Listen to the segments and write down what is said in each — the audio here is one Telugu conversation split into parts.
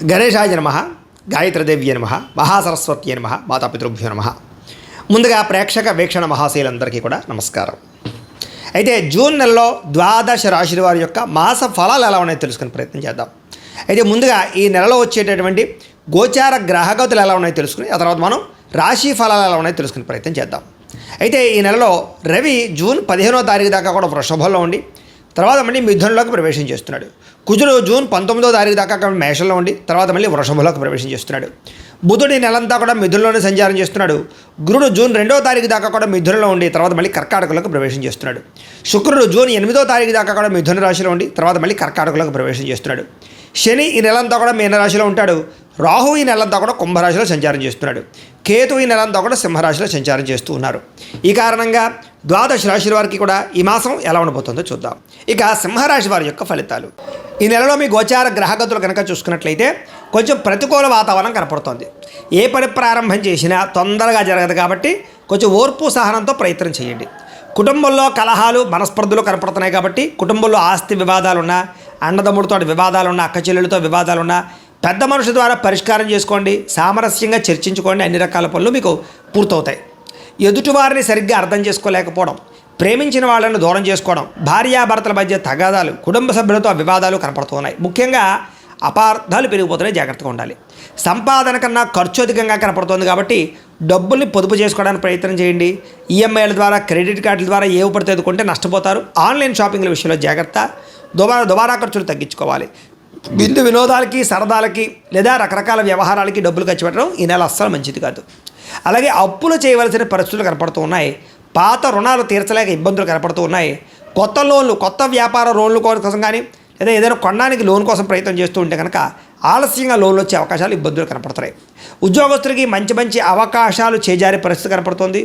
గణేశాయ నమః, గాయత్రీదేవ్యే నమః, మహాసరస్వత్యే నమః, మాతాపితృభ్యో నమః. ముందుగా ప్రేక్షక వీక్షణ మహాశీలందరికీ కూడా నమస్కారం. అయితే జూన్ నెలలో ద్వాదశ రాశుల వారి యొక్క మాస ఫలాలు ఎలా ఉన్నాయో తెలుసుకునే ప్రయత్నం చేద్దాం. అయితే ముందుగా ఈ నెలలో వచ్చేటటువంటి గోచార గ్రహగతులు ఎలా ఉన్నాయో తెలుసుకుని ఆ తర్వాత మనం రాశి ఫలాలు ఎలా ఉన్నాయో తెలుసుకునే ప్రయత్నం చేద్దాం. అయితే ఈ నెలలో రవి జూన్ 15వ తారీఖు దాకా కూడా వృషభంలో ఉండి తర్వాత మళ్ళీ మిథునంలోకి ప్రవేశం చేస్తున్నాడు. కుజుడు జూన్ 19వ తారీఖు దాకా మేషంలో ఉండి తర్వాత మళ్ళీ వృషభంలోకి ప్రవేశం చేస్తున్నాడు. బుధుడు ఈ నెలంతా కూడా మిథునంలోనే సంచారం చేస్తున్నాడు. గురుడు జూన్ 2వ తారీఖు దాకా కూడా మిథునంలో ఉండి తర్వాత మళ్ళీ కర్కాటకంలోకి ప్రవేశం చేస్తున్నాడు. శుక్రుడు జూన్ 8వ తారీఖు దాకా కూడా మిథున రాశిలో ఉండి తర్వాత మళ్ళీ కర్కాటకంలోకి ప్రవేశం చేస్తున్నాడు. శని ఈ నెలంతా కూడా మీనరాశిలో ఉంటాడు. రాహు ఈ నెలంతా కూడా కుంభరాశిలో సంచారం చేస్తున్నాడు. కేతు ఈ నెలంతా కూడా సింహరాశిలో సంచారం చేస్తూ ఉన్నారు. ఈ కారణంగా ద్వాదశ రాశుల వారికి కూడా ఈ మాసం ఎలా ఉండబోతుందో చూద్దాం. ఇక సింహరాశి వారి యొక్క ఫలితాలు. ఈ నెలలో మీ గోచార గ్రహగతులు కనుక చూసుకున్నట్లయితే కొంచెం ప్రతికూల వాతావరణం కనపడుతోంది. ఏ పని ప్రారంభం చేసినా తొందరగా జరగదు కాబట్టి కొంచెం ఓర్పు సహనంతో ప్రయత్నం చేయండి. కుటుంబంలో కలహాలు మనస్పర్ధలు కనపడుతున్నాయి కాబట్టి కుటుంబంలో ఆస్తి వివాదాలున్నా, అన్నదమ్ముడితో వివాదాలున్నా, అక్క చెల్లెలతో వివాదాలున్నా పెద్ద మనుషుల ద్వారా పరిష్కారం చేసుకోండి. సామరస్యంగా చర్చించుకోండి. అన్ని రకాల పనులు మీకు పూర్తవుతాయి. ఎదుటివారిని సరిగ్గా అర్థం చేసుకోలేకపోవడం, ప్రేమించిన వాళ్ళను దూరం చేసుకోవడం, భార్యాభర్తల మధ్య తగాదాలు, కుటుంబ సభ్యులతో వివాదాలు కనపడుతున్నాయి. ముఖ్యంగా అపార్థాలు పెరిగిపోతున్నాయి. జాగ్రత్తగా ఉండాలి. సంపాదన కన్నా ఖర్చు అధికంగా కనపడుతుంది కాబట్టి డబ్బుల్ని పొదుపు చేసుకోవడానికి ప్రయత్నం చేయండి. ఈఎంఐల ద్వారా, క్రెడిట్ కార్డుల ద్వారా ఏవి పడితే కొంటే నష్టపోతారు. ఆన్లైన్ షాపింగ్ల విషయంలో జాగ్రత్త. దుబారా ఖర్చులు తగ్గించుకోవాలి. విందు వినోదాలకి, సరదాలకి లేదా రకరకాల వ్యవహారాలకి డబ్బులు ఖర్చు పెట్టడం ఈ నెల అస్సలు మంచిది కాదు. అలాగే అప్పులు చేయవలసిన పరిస్థితులు కనపడుతూ ఉన్నాయి. పాత రుణాలు తీర్చలేక ఇబ్బందులు కనపడుతూ ఉన్నాయి. కొత్త లోన్లు, కొత్త వ్యాపార లోన్లు కోసం కానీ లేదా ఏదైనా కొనడానికి లోన్ కోసం ప్రయత్నం చేస్తూ ఉంటే కనుక ఆలస్యంగా లోన్లు వచ్చే అవకాశాలు, ఇబ్బందులు కనపడుతున్నాయి. ఉద్యోగస్తులకి మంచి అవకాశాలు చేజారే పరిస్థితి కనపడుతోంది.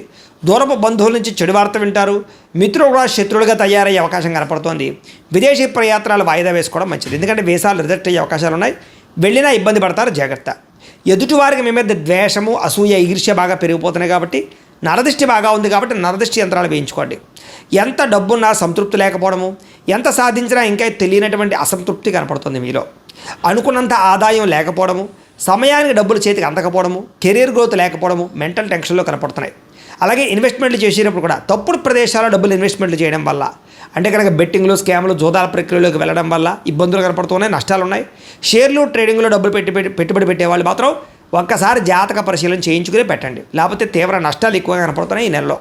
దూరపు బంధువుల నుంచి చెడు వార్త వింటారు. మిత్రులు కూడా శత్రువులుగా తయారయ్యే అవకాశం కనపడుతోంది. విదేశీ ప్రయాత్రాలు వాయిదా వేసుకోవడం మంచిది. ఎందుకంటే వీసాలు రిజెక్ట్ అయ్యే అవకాశాలు ఉన్నాయి. వెళ్ళినా ఇబ్బంది పడతారు. జాగ్రత్త. ఎదుటివారికి మీ మీద ద్వేషము, అసూయ, ఈర్ష్య బాగా పెరిగిపోతున్నాయి కాబట్టి నరదృష్టి బాగా ఉంది కాబట్టి నరదృష్టి యంత్రాలు వేయించుకోండి. ఎంత డబ్బున్నా సంతృప్తి లేకపోవడము, ఎంత సాధించినా ఇంకా తెలియనటువంటి అసంతృప్తి కనపడుతుంది మీలో. అనుకున్నంత ఆదాయం లేకపోవడము, సమయానికి డబ్బులు చేతికి అందకపోవడము, కెరీర్ గ్రోత్ లేకపోవడము, మెంటల్ టెన్షన్లో కనపడుతున్నాయి. అలాగే ఇన్వెస్ట్మెంట్లు చేసేటప్పుడు కూడా తప్పుడు ప్రదేశాల్లో డబ్బులు ఇన్వెస్ట్మెంట్లు చేయడం వల్ల, అంటే కనుక బెట్టింగ్లు, స్కామ్లు, జోదాల ప్రక్రియలోకి వెళ్ళడం వల్ల ఇబ్బందులు కనపడుతున్నాయి. నష్టాలు ఉన్నాయి. షేర్లు, ట్రేడింగ్లో డబ్బులు పెట్టుబడి పెట్టేవాళ్ళు మాత్రం ఒక్కసారి జాతక పరిశీలన చేయించుకుని పెట్టండి. లేకపోతే తీవ్ర నష్టాలు ఎక్కువగా కనపడుతున్నాయి ఈ నెలలో.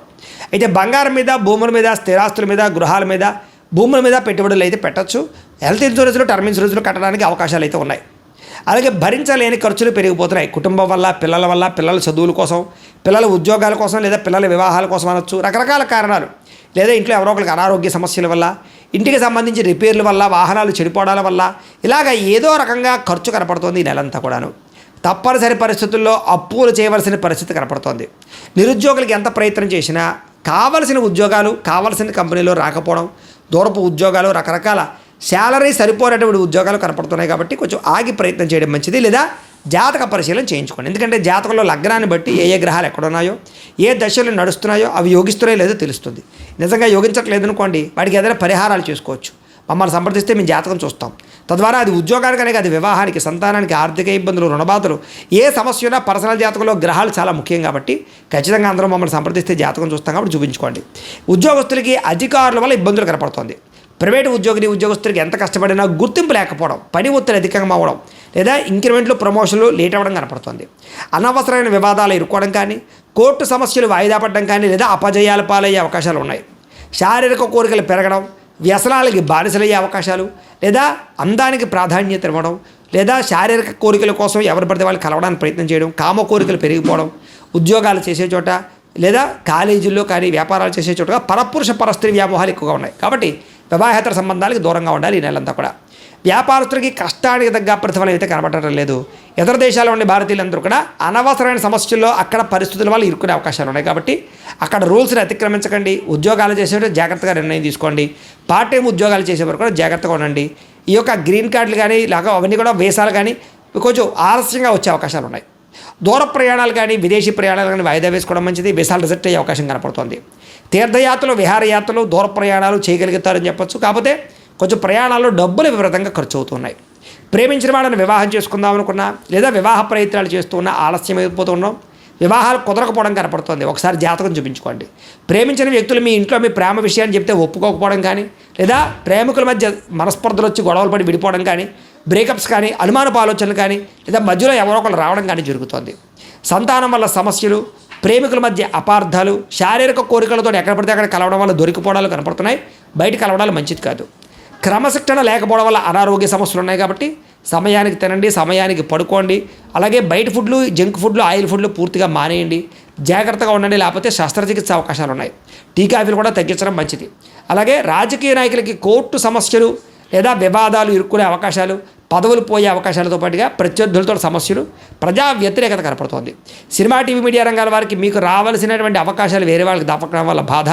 అయితే బంగారం మీద, భూముల మీద, స్థిరాస్తుల మీద, గృహాల మీద, భూముల మీద పెట్టుబడులు అయితే పెట్టచ్చు. హెల్త్ ఇన్సూరెన్స్లు, టర్మ్ ఇన్సూరెన్స్లు కట్టడానికి అవకాశాలు అయితే ఉన్నాయి. అలాగే భరించలేని ఖర్చులు పెరిగిపోతున్నాయి. కుటుంబం వల్ల, పిల్లల చదువుల కోసం, పిల్లల ఉద్యోగాల కోసం లేదా పిల్లల వివాహాల కోసం అనొచ్చు. రకరకాల కారణాలు, లేదా ఇంట్లో ఎవరో ఒకరికి అనారోగ్య సమస్యల వల్ల, ఇంటికి సంబంధించి రిపేర్ల వల్ల, వాహనాలు చెడిపోవడాల వల్ల ఇలాగ ఏదో రకంగా ఖర్చు కనపడుతోంది ఈ నెలంతా కూడాను. తప్పనిసరి పరిస్థితుల్లో అప్పులు చేయవలసిన పరిస్థితి కనపడుతోంది. నిరుద్యోగులకి ఎంత ప్రయత్నం చేసినా కావలసిన ఉద్యోగాలు కావలసిన కంపెనీలో రాకపోవడం, దూరపు ఉద్యోగాలు, రకరకాల శాలరీ సరిపోయినటువంటి ఉద్యోగాలు కనపడుతున్నాయి కాబట్టి కొంచెం ఆగి ప్రయత్నం చేయడం మంచిది. లేదా జాతక పరిశీలన చేయించుకోండి. ఎందుకంటే జాతకంలో లగ్నాన్ని బట్టి ఏ గ్రహాలు ఎక్కడున్నాయో, ఏ దశలు నడుస్తున్నాయో అవి యోగిస్తున్నాయో లేదో తెలుస్తుంది. నిజంగా యోగించట్లేదు అనుకోండి, వాటికి ఏదైనా పరిహారాలు చేసుకోవచ్చు. మమ్మల్ని సంప్రదిస్తే మేము జాతకం చూస్తాం. తద్వారా అది ఉద్యోగానికనే కాదు, వివాహానికి, సంతానానికి, ఆర్థిక ఇబ్బందులు, రుణబాధలు, ఏ సమస్య ఉన్నా పర్సనల్ జాతకంలో గ్రహాలు చాలా ముఖ్యం కాబట్టి ఖచ్చితంగా అందరూ మమ్మల్ని సంప్రదిస్తే జాతకం చూస్తాం కాబట్టి చూపించుకోండి. ఉద్యోగస్తులకి అధికారుల వల్ల ఇబ్బందులు కనపడుతోంది. ప్రైవేటు ఉద్యోగులకి ఎంత కష్టపడినా గుర్తింపు లేకపోవడం, పని ఒత్తిడి అధికంగా అవ్వడం, లేదా ఇంక్రిమెంట్లు, ప్రమోషన్లు లేట్ అవ్వడం కనపడుతుంది. అనవసరమైన వివాదాలు ఇరుక్కోవడం కానీ, కోర్టు సమస్యలు వాయిదా పడడం కానీ, లేదా అపజయాల పాలయ్యే అవకాశాలు ఉన్నాయి. శారీరక కోరికలు పెరగడం, వ్యసనాలకి బానిసలయ్యే అవకాశాలు, లేదా అందానికి ప్రాధాన్యత ఇవ్వడం, లేదా శారీరక కోరికల కోసం ఎవరు పడితే వాళ్ళు కలవడానికి ప్రయత్నం చేయడం, కామ కోరికలు పెరిగిపోవడం, ఉద్యోగాలు చేసే చోట లేదా కాలేజీల్లో కానీ వ్యాపారాలు చేసే చోటగా పరపురుష పరస్త్రీ వ్యామోహాలు ఎక్కువగా ఉన్నాయి. కాబట్టి వివాహేతర సంబంధాలకు దూరంగా ఉండాలి ఈ నెలంతా కూడా. వ్యాపారస్తులకి కష్టానికి తగ్గ ప్రతిఫలం అయితే కనబడటం లేదు. ఇతర దేశాల్లో ఉండే భారతీయులందరూ కూడా అనవసరమైన సమస్యల్లో అక్కడ పరిస్థితుల వల్ల ఇరుక్కునే అవకాశాలు ఉన్నాయి. కాబట్టి అక్కడ రూల్స్ని అతిక్రమించకండి. ఉద్యోగాలు చేసేటప్పుడు జాగ్రత్తగా నిర్ణయం తీసుకోండి. పార్ట్ టైం ఉద్యోగాలు చేసేవారు కూడా జాగ్రత్తగా ఉండండి. ఈ యొక్క గ్రీన్ కార్డులు కానీ ఇలాగ అవన్నీ కూడా వీసాలు కానీ కొంచెం ఆలస్యంగా వచ్చే అవకాశాలు ఉన్నాయి. దూర ప్రయాణాలు కానీ, విదేశీ ప్రయాణాలు కానీ వాయిదా వేసుకోవడం మంచిది. వీసాలు రిజెక్ట్ అయ్యే అవకాశం కనపడుతుంది. తీర్థయాత్రలు, విహారయాత్రలు, దూర ప్రయాణాలు చేయగలుగుతారని చెప్పొచ్చు. కాకపోతే కొంచెం ప్రయాణాల్లో డబ్బులు విపరీతంగా ఖర్చు అవుతున్నాయి. ప్రేమించిన వాళ్ళని వివాహం చేసుకుందాం అనుకున్నా లేదా వివాహ ప్రయత్నాలు చేస్తూ ఉన్నా ఆలస్యం అయిపోతూ ఉన్నాం, వివాహాలు కుదరకపోవడం కనపడుతుంది. ఒకసారి జాతకం చూపించుకోండి. ప్రేమించిన వ్యక్తులు మీ ఇంట్లో మీ ప్రేమ విషయాన్ని చెప్తే ఒప్పుకోకపోవడం కానీ, లేదా ప్రేమికుల మధ్య మనస్పర్ధలు వచ్చి గొడవలు పడి విడిపోవడం కానీ, బ్రేకప్స్ కానీ, అనుమానపు ఆలోచనలు కానీ, లేదా మధ్యలో ఎవరో ఒకరు రావడం కానీ జరుగుతుంది. సంతానం వల్ల సమస్యలు, ప్రేమికుల మధ్య అపార్థాలు, శారీరక కోరికలతో ఎక్కడ పడితే అక్కడ కలవడం వల్ల దొరికిపోవడాలు కనపడుతున్నాయి. బయట కలవడాలు మంచిది కాదు. క్రమశిక్షణ లేకపోవడం వల్ల అనారోగ్య సమస్యలు ఉన్నాయి. కాబట్టి సమయానికి తినండి, సమయానికి పడుకోండి. అలాగే బయట ఫుడ్లు, జంక్ ఫుడ్లు, ఆయిల్ ఫుడ్లు పూర్తిగా మానేయండి. జాగ్రత్తగా ఉండండి, లేకపోతే శస్త్రచికిత్స అవకాశాలు ఉన్నాయి. టీ కాఫీలు కూడా తగ్గించడం మంచిది. అలాగే రాజకీయ నాయకులకి కోర్టు సమస్యలు లేదా వివాదాలు ఇరుక్కునే అవకాశాలు, పదవులు పోయే అవకాశాలతో పాటుగా ప్రత్యర్థులతో సమస్యలు, ప్రజా వ్యతిరేకత కనపడుతోంది. సినిమా, టీవీ, మీడియా రంగాల వారికి మీకు రావాల్సినటువంటి అవకాశాలు వేరే వాళ్ళకి దక్కడం వల్ల బాధ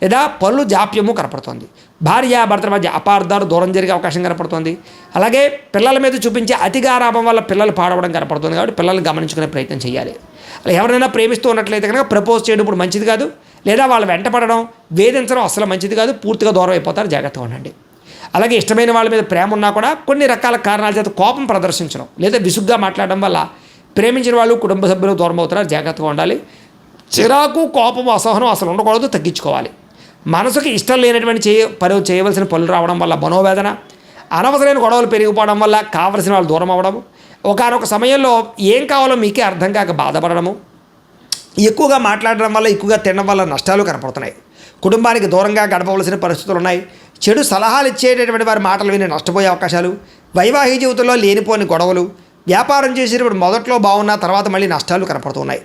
లేదా పనులు జాప్యము కనపడుతోంది. భార్యాభర్తల మధ్య అపార్థాలు దూరం జరిగే అవకాశం కనపడుతుంది. అలాగే పిల్లల మీద చూపించే అతిగారాభం వల్ల పిల్లలు పాడవడం కనపడుతుంది. కాబట్టి పిల్లల్ని గమనించుకునే ప్రయత్నం చేయాలి. అలా ఎవరైనా ప్రేమిస్తూ ఉన్నట్లయితే కనుక ప్రపోజ్ చేయడం ఇప్పుడు మంచిది కాదు, లేదా వాళ్ళు వెంటపడడం, వేధించడం అసలు మంచిది కాదు. పూర్తిగా దూరం అయిపోతారు, జాగ్రత్తగా ఉండండి. అలాగే ఇష్టమైన వాళ్ళ మీద ప్రేమ ఉన్నా కూడా కొన్ని రకాల కారణాల చేత కోపం ప్రదర్శించడం లేదా విసుగ్గా మాట్లాడడం వల్ల ప్రేమించిన వాళ్ళు, కుటుంబ సభ్యులు దూరం అవుతారు, జాగ్రత్తగా ఉండాలి. చిరాకు, కోపం, అసహనం అసలు ఉండకూడదు, తగ్గించుకోవాలి. మనసుకి ఇష్టం లేనటువంటి చేయవలసిన పనులు రావడం వల్ల మనోవేదన, అనవసరమైన గొడవలు పెరిగిపోవడం వల్ల కావలసిన వాళ్ళు దూరం అవ్వడము, ఒకనొక సమయంలో ఏం కావాలో మీకే అర్థం కాక బాధపడడము, ఎక్కువగా మాట్లాడడం వల్ల, ఎక్కువగా తినడం వల్ల నష్టాలు కనపడుతున్నాయి. కుటుంబానికి దూరంగా గడపవలసిన పరిస్థితులు ఉన్నాయి. చెడు సలహాలు ఇచ్చేటటువంటి వారి మాటలు విని నష్టపోయే అవకాశాలు, వైవాహిక జీవితంలో లేనిపోని గొడవలు, వ్యాపారం చేసేటప్పుడు మొదట్లో బాగున్న తర్వాత మళ్ళీ నష్టాలు కనపడుతున్నాయి.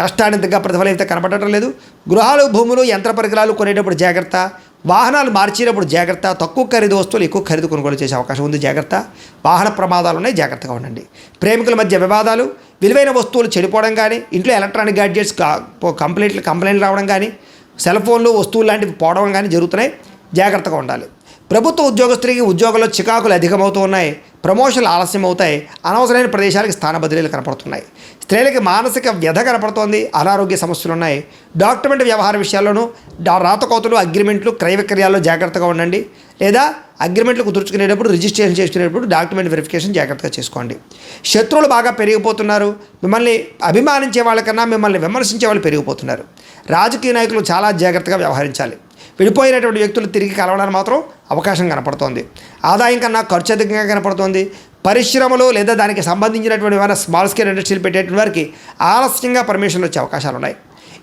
కష్టానికి తగ్గ ప్రతిఫలం అయితే కనపడటం లేదు. గృహాలు, భూములు, యంత్ర పరికరాలు కొనేటప్పుడు జాగ్రత్త, వాహనాలు మార్చేటప్పుడు జాగ్రత్త, తక్కువ ఖరీదు వస్తువులు ఎక్కువ ఖరీదు కొనుగోలు చేసే అవకాశం ఉంది, జాగ్రత్త. వాహన ప్రమాదాలు ఉన్నాయి, జాగ్రత్తగా ఉండండి. ప్రేమికుల మధ్య వివాదాలు, విలువైన వస్తువులు చెడిపోవడం కానీ, ఇంట్లో ఎలక్ట్రానిక్ గ్యాడ్జెట్స్ కంప్లైంట్లు రావడం కానీ, సెల్ ఫోన్లు, వస్తువులు లాంటివి పోవడం కానీ జరుగుతున్నాయి, జాగ్రత్తగా ఉండాలి. ప్రభుత్వ ఉద్యోగస్తులకి ఉద్యోగంలో చికాకులు అధికమవుతూ ఉన్నాయి, ప్రమోషన్లు ఆలస్యం అవుతాయి, అనవసరమైన ప్రదేశాలకు స్థాన బదిలీలు కనపడుతున్నాయి. స్త్రీలకి మానసిక వ్యధ కనపడుతోంది, అనారోగ్య సమస్యలు ఉన్నాయి. డాక్యుమెంట్ వ్యవహార విషయాల్లోనూ రాతకోతలు, అగ్రిమెంట్లు, క్రయ విక్రయాల్లో జాగ్రత్తగా ఉండండి. లేదా అగ్రిమెంట్లు కుదుర్చుకునేటప్పుడు, రిజిస్ట్రేషన్ చేసుకునేటప్పుడు డాక్యుమెంట్ వెరిఫికేషన్ జాగ్రత్తగా చేసుకోండి. శత్రువులు బాగా పెరిగిపోతున్నారు. మిమ్మల్ని అభిమానించే వాళ్ళకన్నా మిమ్మల్ని విమర్శించే వాళ్ళు పెరిగిపోతున్నారు. రాజకీయ నాయకులు చాలా జాగ్రత్తగా వ్యవహరించాలి. విడిపోయినటువంటి వ్యక్తులు తిరిగి కలవడానికి మాత్రం అవకాశం కనపడుతోంది. ఆదాయం కన్నా ఖర్చు అధికంగా కనపడుతోంది. పరిశ్రమలు లేదా దానికి సంబంధించినటువంటి ఏమైనా స్మాల్ స్కేల్ ఇండస్ట్రీలు పెట్టేటువంటి వారికి ఆలస్యంగా పర్మిషన్లు వచ్చే అవకాశాలు ఉన్నాయి.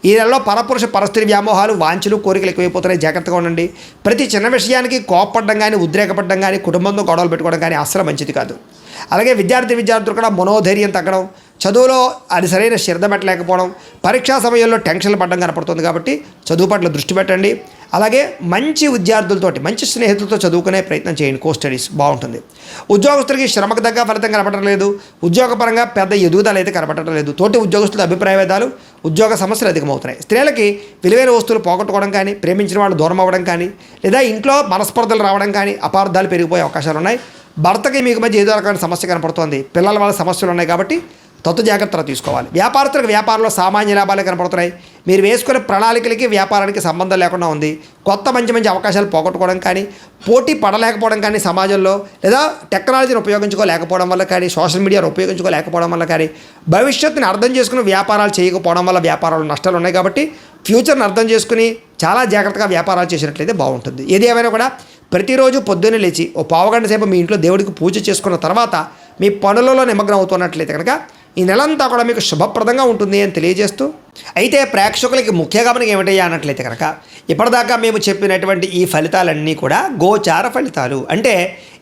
ఈ నెలలో పరపురుష పరస్త్రీ వ్యామోహాలు, వాంఛలు, కోరికలు ఎక్కువైపోతున్నాయి, జాగ్రత్తగా ఉండండి. ప్రతి చిన్న విషయానికి కోపపడడం కానీ, ఉద్రేకపడడం కానీ, కుటుంబంతో గొడవలు పెట్టుకోవడం కానీ అస్సలు మంచిది కాదు. అలాగే విద్యార్థులు కూడా మనోధైర్యం తగ్గడం, చదువులో అది సరైన శ్రద్ధ పెట్టలేకపోవడం, పరీక్షా సమయంలో టెన్షన్లు పడడం కనపడుతుంది. కాబట్టి చదువు పట్ల దృష్టి పెట్టండి. అలాగే మంచి విద్యార్థులతోటి, మంచి స్నేహితులతో చదువుకునే ప్రయత్నం చేయండి. కో స్టడీస్ బాగుంటుంది. ఉద్యోగస్తులకి శ్రమకు తగ్గ ఫలితం కనపడటం లేదు. ఉద్యోగపరంగా పెద్ద ఎదుగుదల అయితే కనపడటం లేదు. తోటి ఉద్యోగస్తుల అభిప్రాయ భేదాలు, ఉద్యోగ సమస్యలు అధికమవుతున్నాయి. స్త్రీలకి విలువైన వస్తువులు పోగొట్టుకోవడం కానీ, ప్రేమించిన వాళ్ళు దూరం అవ్వడం కానీ, లేదా ఇంట్లో మనస్పర్ధలు రావడం కానీ, అపార్థాలు పెరిగిపోయే అవకాశాలు ఉన్నాయి. భర్తకి మీకు మధ్య ఏదో రకమైన సమస్య కనపడుతోంది, పిల్లల వల్ల సమస్యలు ఉన్నాయి. కాబట్టి జాగ్రత్తలు తీసుకోవాలి. వ్యాపారస్తులకు వ్యాపారంలో సామాన్య లాభాలే కనపడుతున్నాయి. మీరు వేసుకునే ప్రణాళికలకి వ్యాపారానికి సంబంధం లేకుండా ఉంది. కొత్త మంచి అవకాశాలు పోగొట్టుకోవడం కానీ, పోటీ పడలేకపోవడం కానీ సమాజంలో, లేదా టెక్నాలజీని ఉపయోగించుకోలేకపోవడం వల్ల కానీ, సోషల్ మీడియాను ఉపయోగించుకోలేకపోవడం వల్ల కానీ, భవిష్యత్తుని అర్థం చేసుకుని వ్యాపారాలు చేయకపోవడం వల్ల వ్యాపారాలు నష్టాలు ఉన్నాయి. కాబట్టి ఫ్యూచర్ని అర్థం చేసుకుని చాలా జాగ్రత్తగా వ్యాపారాలు చేసినట్లయితే బాగుంటుంది. ఏది ఏమైనా కూడా ప్రతిరోజు పొద్దున్నే లేచి ఓ పావుగంట సేపు మీ ఇంట్లో దేవుడికి పూజ చేసుకున్న తర్వాత మీ పనులలో నిమగ్నం అవుతున్నట్లయితే కనుక ఈ నెలంతా కూడా మీకు శుభప్రదంగా ఉంటుంది అని తెలియజేస్తూ, అయితే ప్రేక్షకులకి ముఖ్య గమనిక ఏమిటయ్యా అన్నట్లయితే కనుక ఇప్పటిదాకా మేము చెప్పినటువంటి ఈ ఫలితాలన్నీ కూడా గోచార ఫలితాలు, అంటే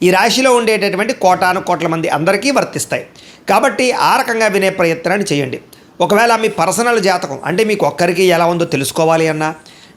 ఈ రాశిలో ఉండేటటువంటి కోటాను కోట్ల మంది అందరికీ వర్తిస్తాయి. కాబట్టి ఆ రకంగా వినే ప్రయత్నాన్ని చేయండి. ఒకవేళ మీ పర్సనల్ జాతకం అంటే మీకు ఒక్కరికి ఎలా ఉందో తెలుసుకోవాలి అన్నా,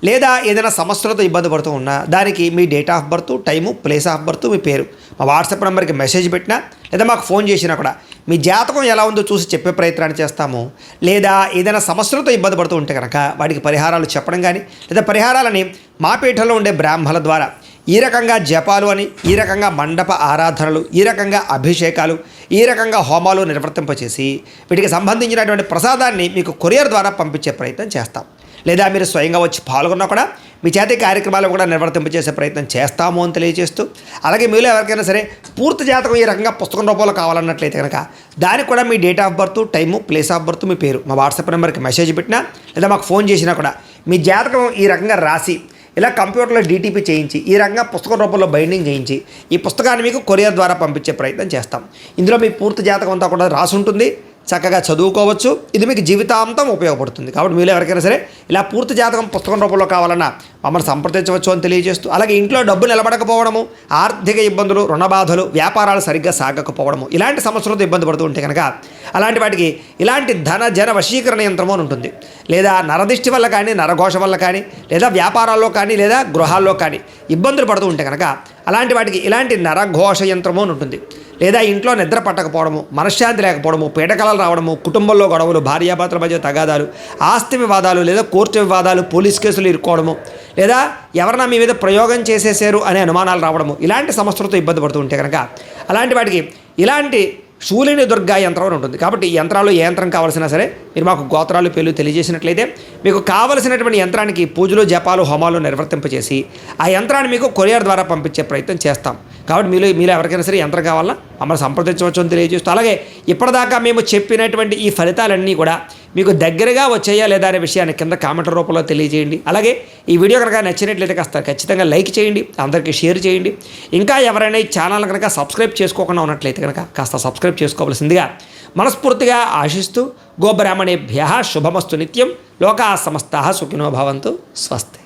లేదా ఏదైనా సమస్యలతో ఇబ్బంది పడుతూ ఉన్నా, దానికి మీ date of birth, time, place of birth, మీ పేరు మా వాట్సాప్ నెంబర్కి మెసేజ్ పెట్టినా, లేదా మాకు ఫోన్ చేసినా కూడా మీ జాతకం ఎలా ఉందో చూసి చెప్పే ప్రయత్నాన్ని చేస్తాము. లేదా ఏదైనా సమస్యలతో ఇబ్బంది పడుతూ ఉంటే కనుక వాటికి పరిహారాలు చెప్పడం కానీ, లేదా పరిహారాలని మా పీఠంలో ఉండే బ్రాహ్మణుల ద్వారా ఈ రకంగా జపాలు అని, ఈ రకంగా మండప ఆరాధనలు, ఈ రకంగా అభిషేకాలు, ఈ రకంగా హోమాలు నిర్వర్తింపచేసి వీటికి సంబంధించినటువంటి ప్రసాదాన్ని మీకు కొరియర్ ద్వారా పంపించే ప్రయత్నం చేస్తాం. లేదా మీరు స్వయంగా వచ్చి పాల్గొన్నా కూడా మీ చేత ఈ కార్యక్రమాలు కూడా నిర్వర్తింపజేసే ప్రయత్నం చేస్తాము అని తెలియజేస్తూ, అలాగే మీలో ఎవరికైనా సరే పూర్తి జాతకం ఈ రకంగా పుస్తకం రూపంలో కావాలన్నట్లయితే కనుక దానికి కూడా మీ date of birth, time, place of birth, మీ పేరు మా వాట్సాప్ నెంబర్కి మెసేజ్ పెట్టినా లేదా మాకు ఫోన్ చేసినా కూడా మీ జాతకం ఈ రకంగా రాసి ఇలా కంప్యూటర్లో డీటీపీ చేయించి ఈ రకంగా పుస్తకం రూపంలో బైండింగ్ చేయించి ఈ పుస్తకాన్ని మీకు కొరియర్ ద్వారా పంపించే ప్రయత్నం చేస్తాం. ఇందులో మీ పూర్తి జాతకం అంతా కూడా రాసి ఉంటుంది, చక్కగా చదువుకోవచ్చు. ఇది మీకు జీవితాంతం ఉపయోగపడుతుంది. కాబట్టి మీరు ఎవరికైనా సరే ఇలా పూర్తి జాతకం పుస్తకం రూపంలో కావాలన్నా మమ్మల్ని సంప్రదించవచ్చు అని తెలియజేస్తూ, అలాగే ఇంట్లో డబ్బు నిలబడకపోవడము, ఆర్థిక ఇబ్బందులు, రుణ బాధలు, వ్యాపారాలు సరిగ్గా సాగకపోవడము, ఇలాంటి సమస్యలతో ఇబ్బంది పడుతూ ఉంటే కనుక అలాంటి వాటికి ఇలాంటి ధన జన వశీకరణ యంత్రం అని ఉంటుంది. లేదా నరదిష్టి వల్ల కానీ, నరఘోష వల్ల కానీ, లేదా వ్యాపారాల్లో కానీ, లేదా గృహాల్లో కానీ ఇబ్బందులు పడుతూ ఉంటే కనుక అలాంటి వాటికి ఇలాంటి నరఘోష యంత్రము అని ఉంటుంది. లేదా ఇంట్లో నిద్ర పట్టకపోవడము, మనశ్శాంతి లేకపోవడము, పీడకలలు రావడము, కుటుంబంలో గొడవలు, భార్యాభర్తల మధ్య తగాదాలు, ఆస్తి వివాదాలు, లేదా కోర్టు వివాదాలు, పోలీస్ కేసులు ఇరుక్కోవడము, లేదా ఎవరైనా మీ మీద ప్రయోగం చేసేసారు అనే అనుమానాలు రావడము, ఇలాంటి సమస్యలతో ఇబ్బంది పడుతూ ఉంటే కనుక అలాంటి వాటికి ఇలాంటి శూలిని దుర్గా యంత్రం అని ఉంటుంది. కాబట్టి ఈ యంత్రాలు ఏ యంత్రం కావాల్సినా సరే మీరు మాకు గోత్రాలు పేర్లు తెలియజేసినట్లయితే మీకు కావలసినటువంటి యంత్రానికి పూజలు, జపాలు, హోమాలు నిర్వర్తింపచేసి ఆ యంత్రాన్ని మీకు కొరియర్ ద్వారా పంపించే ప్రయత్నం చేస్తాం. కాబట్టి మీరు ఎవరికైనా సరే యంత్రం కావాలన్నా మమ్మల్ని సంప్రదించవచ్చు అని తెలియజేస్తూ, అలాగే ఇప్పటిదాకా మేము చెప్పినటువంటి ఈ ఫలితాలన్నీ కూడా మీకు దగ్గరగా వచ్చాయా లేదా అనే విషయాన్ని కింద కామెంట్ రూపంలో తెలియజేయండి. అలాగే ఈ వీడియో కనుక నచ్చినట్లయితే కాస్త ఖచ్చితంగా లైక్ చేయండి, అందరికీ షేర్ చేయండి. ఇంకా ఎవరైనా ఈ ఛానల్ కనుక సబ్స్క్రైబ్ చేసుకోకుండా ఉన్నట్లయితే కనుక కాస్త సబ్స్క్రైబ్ చేసుకోవాల్సిందిగా మనస్ఫూర్తిగా ఆశిస్తూ, గోబ్రాహ్మణేభ్యః శుభమస్తు నిత్యం, లోకాః సమస్తాః సుఖినో భవంతు. స్వస్తి.